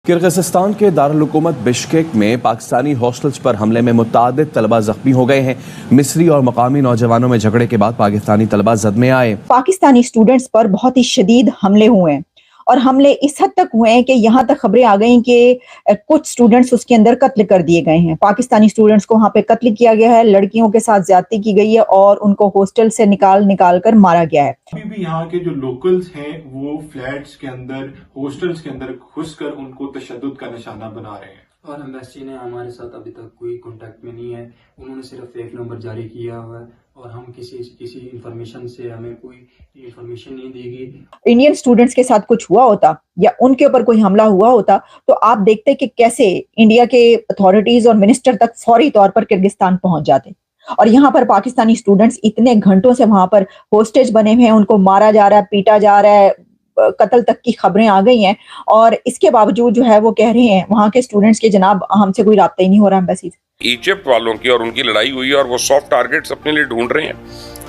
Kyrgyzstan के दारुल हुकूमत Bishkek में पाकिस्तानी हॉस्टल्स पर हमले में मुतादिद तलबा जख्मी हो गए हैं। मिस्री और मकामी नौजवानों में झगड़े के बाद पाकिस्तानी तलबा जद में आए। पाकिस्तानी स्टूडेंट्स पर बहुत ही शदीद हमले हुए हैं और हमले इस हद तक हुए हैं कि यहाँ तक खबरें आ गई कि कुछ स्टूडेंट्स उसके अंदर कत्ल कर दिए गए हैं। पाकिस्तानी स्टूडेंट्स को वहाँ पे कत्ल किया गया है, लड़कियों के साथ ज्यादती की गई है और उनको हॉस्टल से निकाल निकाल कर मारा गया है। अभी भी यहाँ के जो लोकल्स हैं वो फ्लैट्स के अंदर, हॉस्टल्स के अंदर घुसकर उनको तशद्दुद का निशाना बना रहे हैं। और एम्बेसी ने हमारे साथ अभी तक कोई कांटेक्ट में नहीं है। उन्होंने सिर्फ एक नंबर जारी किया हुआ है और हम किसी इंफॉर्मेशन से हमें कोई इंफॉर्मेशन नहीं दी गई। इंडियन स्टूडेंट्स के साथ कुछ हुआ होता या उनके ऊपर कोई हमला हुआ होता तो आप देखते कि कैसे इंडिया के अथॉरिटीज और मिनिस्टर तक फौरी तौर पर किर्गिस्तान पहुंच जाते। और यहाँ पर पाकिस्तानी स्टूडेंट्स इतने घंटों से वहां पर होस्टेज बने हुए हैं, उनको मारा जा रहा है, पीटा जा रहा है, कत्ल तक की खबरें आ गई हैं और इसके बावजूद जो है वो कह रहे हैं वहां के स्टूडेंट्स के जनाब हमसे कोई राब्ता ही नहीं हो रहा एम्बेसी से। इजिप्ट वालों की और उनकी लड़ाई हुई है और वो सॉफ्ट टारगेट्स अपने लिए ढूंढ रहे हैं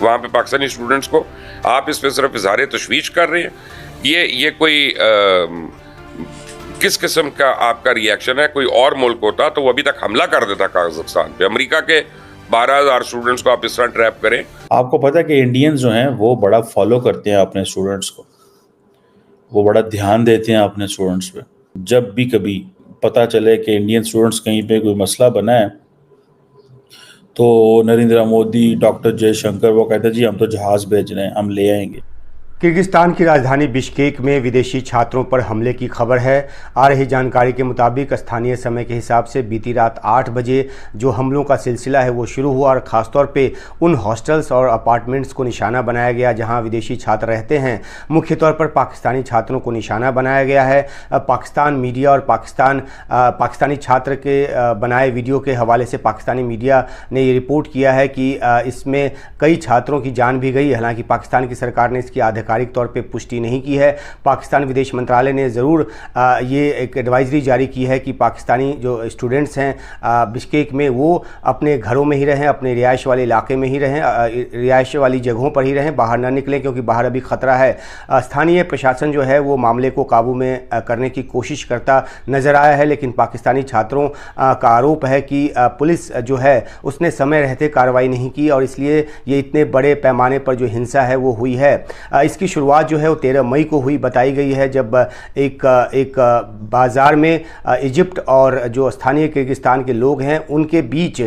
वहां पे पाकिस्तानी स्टूडेंट्स को। आप इस पे सिर्फ इज़हार तशवीश कर रहे हैं। ये कोई किस किस्म का आपका रिएक्शन है? कोई और मुल्क होता तो वो अभी तक हमला कर देता कजाकिस्तान पे। अमेरिका के 12,000 स्टूडेंट्स को आप इस तरह ट्रैप करें। आपको पता है कि इंडियंस जो हैं वो बड़ा फॉलो करते हैं अपने स्टूडेंट्स को, वो बड़ा ध्यान देते हैं अपने स्टूडेंट्स पे। जब भी कभी पता चले कि इंडियन स्टूडेंट्स कहीं पे कोई मसला बना है तो नरेंद्र मोदी, डॉक्टर जयशंकर वो कहते हैं जी हम तो जहाज़ भेज रहे हैं, हम ले आएंगे। किर्गिस्तान की राजधानी बिश्केक में विदेशी छात्रों पर हमले की खबर है। आ रही जानकारी के मुताबिक स्थानीय समय के हिसाब से बीती रात 8 बजे जो हमलों का सिलसिला है वो शुरू हुआ और ख़ासतौर पे उन हॉस्टल्स और अपार्टमेंट्स को निशाना बनाया गया जहां विदेशी छात्र रहते हैं। मुख्य तौर पर पाकिस्तानी छात्रों को निशाना बनाया गया है। पाकिस्तान मीडिया और पाकिस्तानी छात्र के बनाए वीडियो के हवाले से पाकिस्तानी मीडिया ने ये रिपोर्ट किया है कि इसमें कई छात्रों की जान भी गई। हालांकि पाकिस्तान की सरकार ने इसकी आधिकारिक तौर पे पुष्टि नहीं की है। पाकिस्तान विदेश मंत्रालय ने ज़रूर ये एक एडवाइजरी जारी की है कि पाकिस्तानी जो स्टूडेंट्स हैं बिश्केक में वो अपने घरों में ही रहें, अपने रिहाइश वाले इलाके में ही रहें, रिहाइश वाली जगहों पर ही रहें, बाहर ना निकलें क्योंकि बाहर अभी ख़तरा है। स्थानीय प्रशासन जो है वो मामले को काबू में करने की कोशिश करता नज़र आया है, लेकिन पाकिस्तानी छात्रों का आरोप है कि पुलिस जो है उसने समय रहते कार्रवाई नहीं की और इसलिए ये इतने बड़े पैमाने पर जो हिंसा है वो हुई है। इसकी शुरुआत जो है वो 13 मई को हुई बताई गई है, जब एक बाज़ार में इजिप्ट और जो स्थानीय किर्गिस्तान के लोग हैं उनके बीच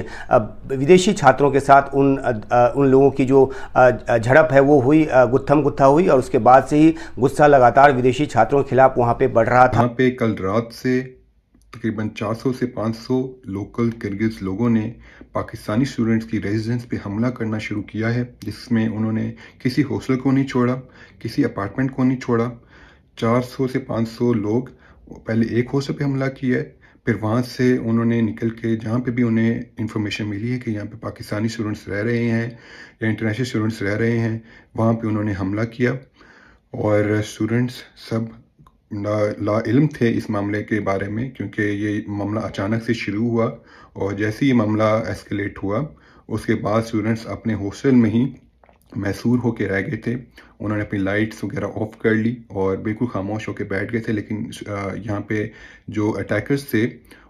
विदेशी छात्रों के साथ उन लोगों की जो झड़प है वो हुई, गुत्थम गुत्था हुई और उसके बाद से ही गुस्सा लगातार विदेशी छात्रों के खिलाफ वहाँ पे बढ़ रहा था। यहाँ पे कल रात से तकरीबन 400 से 500 लोकल किर्गिज लोगों ने पाकिस्तानी स्टूडेंट्स की रेजिडेंस पे हमला करना शुरू किया है, जिसमें उन्होंने किसी हॉस्टल को नहीं छोड़ा, किसी अपार्टमेंट को नहीं छोड़ा। 400 से 500 लोग पहले एक हॉस्टल पे हमला किया है, फिर वहाँ से उन्होंने निकल के जहाँ पे भी उन्हें इंफॉर्मेशन मिली है कि यहाँ पे पाकिस्तानी स्टूडेंट्स रह रहे हैं या इंटरनेशनल स्टूडेंट्स रह रहे हैं, वहाँ पे उन्होंने हमला किया। और स्टूडेंट्स सब ला इल्म थे इस मामले के बारे में, क्योंकि ये मामला अचानक से शुरू हुआ और जैसे ही मामला एस्केलेट हुआ उसके बाद स्टूडेंट्स अपने हॉस्टल में ही मैसूर होकर रह गए थे। उन्होंने अपनी लाइट्स वगैरह ऑफ कर ली और बिल्कुल खामोश होकर बैठ गए थे। लेकिन यहाँ पे जो अटैकर्स थे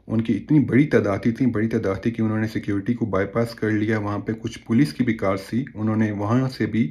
उनकी इतनी बड़ी तादाद थी कि उन्होंने सिक्योरिटी को बाईपास कर लिया। वहाँ पे कुछ पुलिस की भी कार्स थी, उन्होंने वहाँ से भी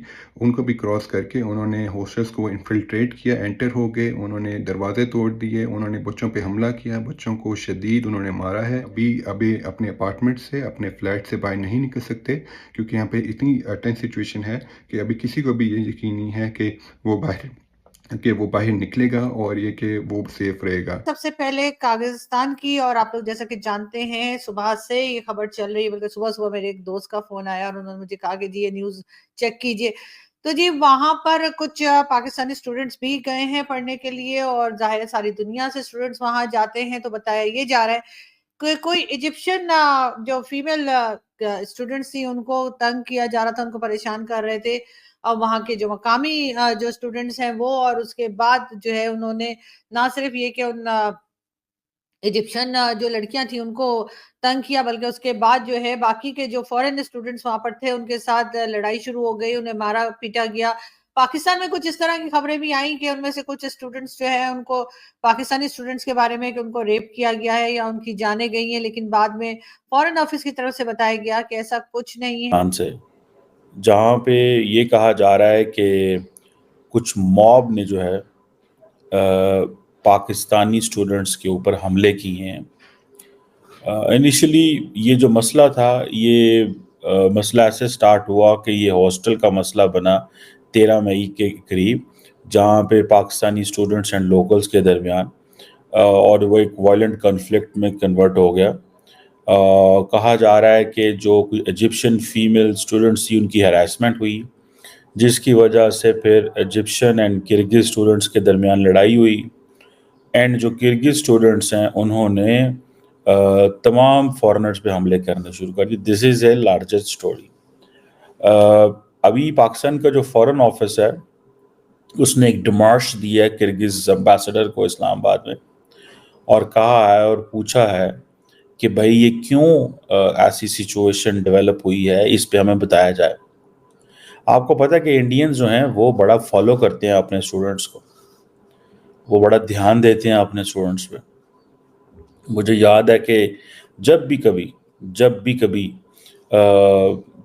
उनको भी क्रॉस करके उन्होंने हॉस्टल्स को इन्फिल्ट्रेट किया, एंटर हो गए, उन्होंने दरवाजे तोड़ दिए, उन्होंने बच्चों पे हमला किया, बच्चों को शदीद उन्होंने मारा है। अभी अपने अपार्टमेंट से, अपने फ्लैट से बाहर नहीं निकल सकते क्योंकि यहाँ पे इतनी टेंस सिचुएशन है कि अभी किसी को भी ये यकीन नहीं है कि वो बाहर निकलेगा और ये कि वो सेफ रहेगा। सबसे पहले कागिस्तान की, और आप लोग जैसा कि जानते हैं सुबह से ये खबर चल रही है, बल्कि सुबह मेरे एक दोस्त का फोन आया और उन्होंने मुझे कहा कि जी ये न्यूज चेक कीजिए। तो जी वहां पर कुछ पाकिस्तानी स्टूडेंट्स भी गए हैं पढ़ने के लिए और जाहिर है सारी दुनिया से स्टूडेंट्स वहां जाते हैं। तो बताया ये जा रहा है कि कोई इजिप्शियन जो फीमेल स्टूडेंट्स थी उनको तंग किया जा रहा था, उनको परेशान कर रहे थे और वहाँ के जो मकामी जो स्टूडेंट्स हैं वो। और उसके बाद जो है उन्होंने ना सिर्फ ये कि उन इजिप्शियन जो लड़कियां थी उनको तंग किया, बल्कि उसके बाद जो है बाकी के जो फॉरेन स्टूडेंट्स वहां पर थे उनके साथ लड़ाई शुरू हो गई, उन्हें मारा पीटा गया। पाकिस्तान में कुछ इस तरह की खबरें भी आई कि उनमें से कुछ स्टूडेंट्स जो है उनको पाकिस्तानी स्टूडेंट्स के बारे में कि उनको रेप किया गया है या उनकी जानें गई हैं, लेकिन बाद में फॉरेन ऑफिस की तरफ से बताया गया कि ऐसा कुछ नहीं है। पाकिस्तान से, जहाँ पे ये कहा जा रहा है कि कुछ मॉब ने जो है पाकिस्तानी स्टूडेंट्स के ऊपर हमले किए हैं। इनिशियली ये जो मसला था, ये मसला ऐसे स्टार्ट हुआ कि ये हॉस्टल का मसला बना 13 मई के करीब, जहाँ पे पाकिस्तानी स्टूडेंट्स एंड लोकल्स के दरमियान और वो एक वायलेंट कॉन्फ्लिक्ट में कन्वर्ट हो गया। कहा जा रहा है कि जो इजिप्शियन फीमेल स्टूडेंट्स थी उनकी हैरेसमेंट हुई, जिसकी वजह से फिर इजिप्शियन एंड किर्गिज स्टूडेंट्स के दरमियान लड़ाई हुई। एंड जो किर्गिज स्टूडेंट्स हैं उन्होंने तमाम फॉरेनर्स पे हमले करने शुरू कर दिए। This is a largest story. अभी पाकिस्तान का जो फॉरेन ऑफिस है उसने एक डिमार्श दिया है किर्गिज एम्बेसडर को इस्लामाबाद में, और कहा है और पूछा है कि भाई ये क्यों ऐसी सिचुएशन डेवलप हुई है, इस पे हमें बताया जाए। आपको पता है कि इंडियंस जो हैं वो बड़ा फॉलो करते हैं अपने स्टूडेंट्स को, वो बड़ा ध्यान देते हैं अपने स्टूडेंट्स पे। मुझे याद है कि जब भी कभी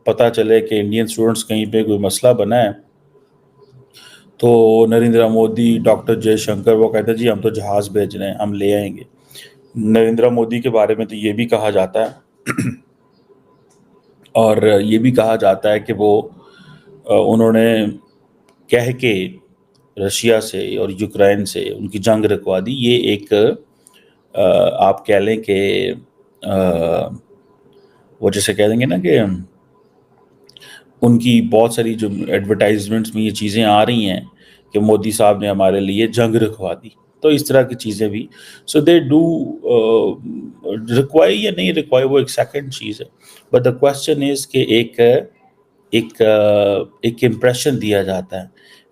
पता चले कि इंडियन स्टूडेंट्स कहीं पे कोई मसला बना है, तो नरेंद्र मोदी, डॉक्टर जयशंकर वो कहते हैं जी हम तो जहाज़ भेज रहे हैं, हम ले आएंगे। नरेंद्र मोदी के बारे में तो ये भी कहा जाता है और ये भी कहा जाता है कि वो उन्होंने कह के रशिया से और यूक्रेन से उनकी जंग रुकवा दी। ये एक आप कह लें कि वो जैसे कह देंगे ना कि उनकी बहुत सारी जो एडवर्टाइजमेंट्स में ये चीज़ें आ रही हैं कि मोदी साहब ने हमारे लिए जंग रुकवा दी, तो इस तरह की चीज़ें भी। सो दे डू रिक्वायर या नहीं रिक्वायर, वो एक सेकंड चीज़ है। बट द क्वेश्चन इज़ कि एक इम्प्रेशन दिया जाता है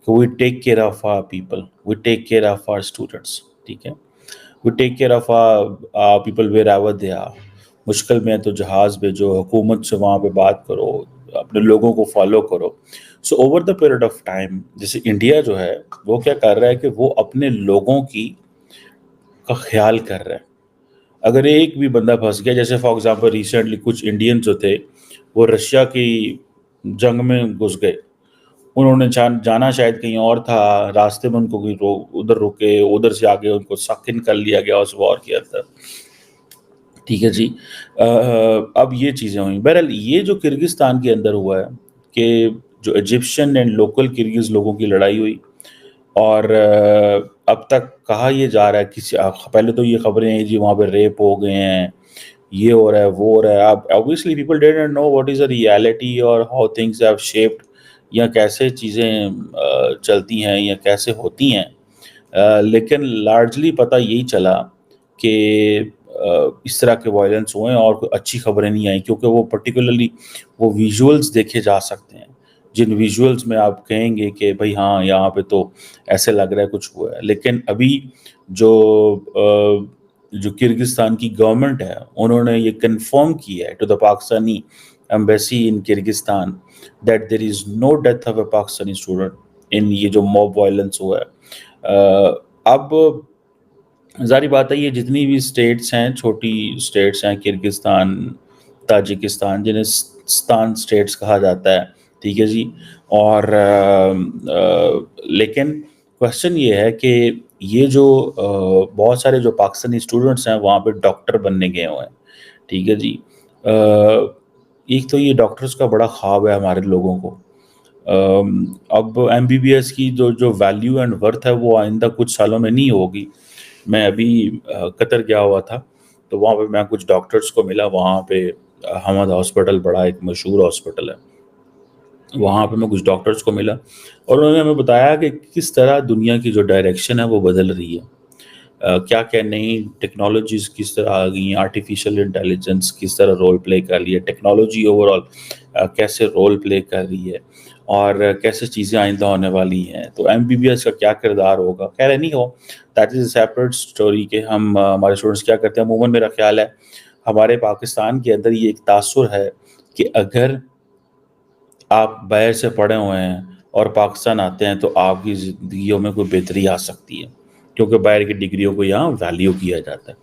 कि we take care of our people, we take care of our students, ठीक है, we take care of our people wherever they are. मुश्किल में है तो जहाज़ भेजो, हुकूमत से वहाँ पे बात करो, अपने लोगों को फॉलो करो। So over the period of time, जैसे इंडिया जो है वो क्या कर रहा है कि वो अपने लोगों का ख्याल कर रहा है। अगर एक भी बंदा फंस गया, जैसे फॉर एग्जांपल रिसेंटली कुछ इंडियन जो थे वो रशिया की जंग में घुस गए, उन्होंने जाना शायद कहीं और था, रास्ते में उनको कोई उधर रुके, उधर से आगे उनको सक इन कर लिया गया उस वॉर के अंदर, ठीक है जी। अब ये चीज़ें हुई। बहरहाल ये जो किर्गिस्तान के अंदर हुआ है कि जो इजिप्शियन एंड लोकल किर्गिज लोगों की लड़ाई हुई, और अब तक कहा ये जा रहा है किसी पहले तो ये खबरें हैं जी वहाँ पे रेप हो गए हैं, ये हो रहा है, वो हो रहा है। अब obviously people didn't know what is the reality और हाउ थिंग्स हैव शेप्ड, या कैसे चीज़ें चलती हैं या कैसे होती हैं। लेकिन लार्जली पता यही चला कि इस तरह के वायलेंस हुए और कोई अच्छी खबरें नहीं आई, क्योंकि वो पर्टिकुलरली वो विजुअल्स देखे जा सकते हैं, जिन विजुअल्स में आप कहेंगे कि भाई हाँ यहाँ पे तो ऐसे लग रहा है कुछ हुआ है। लेकिन अभी जो किर्गिस्तान की गवर्नमेंट है उन्होंने ये कंफर्म किया है to the Pakistani embassy in Kyrgyzstan that there is no death of a Pakistani student in ये जो मॉब वायलेंस हुआ है। अब ज़ाहिर बात है ये जितनी भी स्टेट्स हैं, छोटी स्टेट्स हैं, किर्गिस्तान, ताजिकिस्तान, जिन्हें स्तान स्टेट्स कहा जाता है, ठीक है जी। और लेकिन क्वेश्चन ये है कि ये जो बहुत सारे जो पाकिस्तानी स्टूडेंट्स हैं वहाँ पे डॉक्टर बनने गए हुए हैं, ठीक है जी। एक तो ये डॉक्टर्स का बड़ा ख्वाब है हमारे लोगों को। अब MBBS की जो वैल्यू एंड वर्थ है वो आइंदा कुछ सालों में नहीं होगी। मैं अभी कतर गया हुआ था, तो वहाँ पे मैं कुछ डॉक्टर्स को मिला। वहाँ पे हमद हॉस्पिटल बड़ा एक मशहूर हॉस्पिटल है, वहाँ पे मैं कुछ डॉक्टर्स को मिला और उन्होंने हमें बताया कि किस तरह दुनिया की जो डायरेक्शन है वो बदल रही है। क्या क्या नई टेक्नोलॉजीज़ किस तरह आ गई हैं, आर्टिफिशियल इंटेलिजेंस किस तरह रोल प्ले कर रही है, टेक्नोलॉजी ओवरऑल कैसे रोल प्ले कर रही है और कैसे चीज़ें आइंदा होने वाली हैं। तो MBBS का क्या किरदार होगा, खैर नहीं हो, that is a separate story के हम हमारे स्टूडेंट्स क्या करते हैं। अमूमन मेरा ख्याल है हमारे पाकिस्तान के अंदर ये एक तासुर है कि अगर आप बाहर से पढ़े हुए हैं और पाकिस्तान आते हैं तो आपकी ज़िंदगियों में कोई बेहतरी आ सकती है, क्योंकि बाहर की डिग्रियों को यहाँ वैल्यू किया जाता है।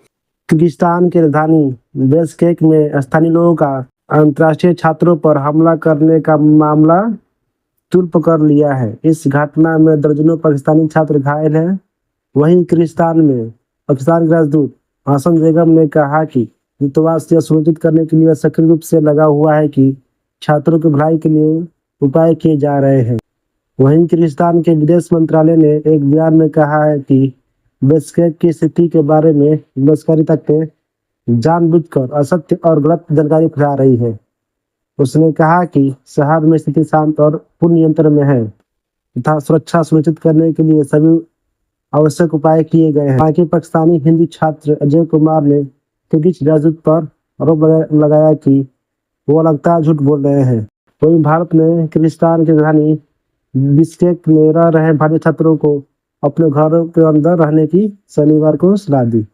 किर्गिस्तान की राजधानी बिश्केक में स्थानीय लोगों का अंतर्राष्ट्रीय छात्रों पर हमला करने का मामला तूल पकड़ लिया है। इस घटना में दर्जनों पाकिस्तानी छात्र घायल हैं। वहीं किर्गिस्तान में पाकिस्तान के राजदूत हसन बेगम ने कहा कि दूतावास यह सुनिश्चित करने के लिए सक्रिय रूप से लगा हुआ है कि छात्रों की भलाई के लिए उपाय किए जा रहे हैं। वहीं किर्गिस्तान के विदेश मंत्रालय ने एक बयान में कहा है कि बिश्केक की स्थिति के बारे में लश्करी ताकतें जानबूझकर असत्य और गलत जानकारी फैला रही है। उसने कहा कि शहर में स्थिति शांत और पूर्ण नियंत्रण में है तथा सुरक्षा सुनिश्चित करने के लिए सभी आवश्यक उपाय किए गए हैं। बाकी पाकिस्तानी हिंदू छात्र अजय कुमार ने किर्गिज राजदूत पर आरोप लगाया कि वो लगातार झूठ बोल रहे हैं। वहीं भारत ने किर्गिस्तान की राजधानी बिश्केक में रह रहे भारतीय छात्रों को अपने घरों के अंदर रहने की शनिवार को सलाह दी।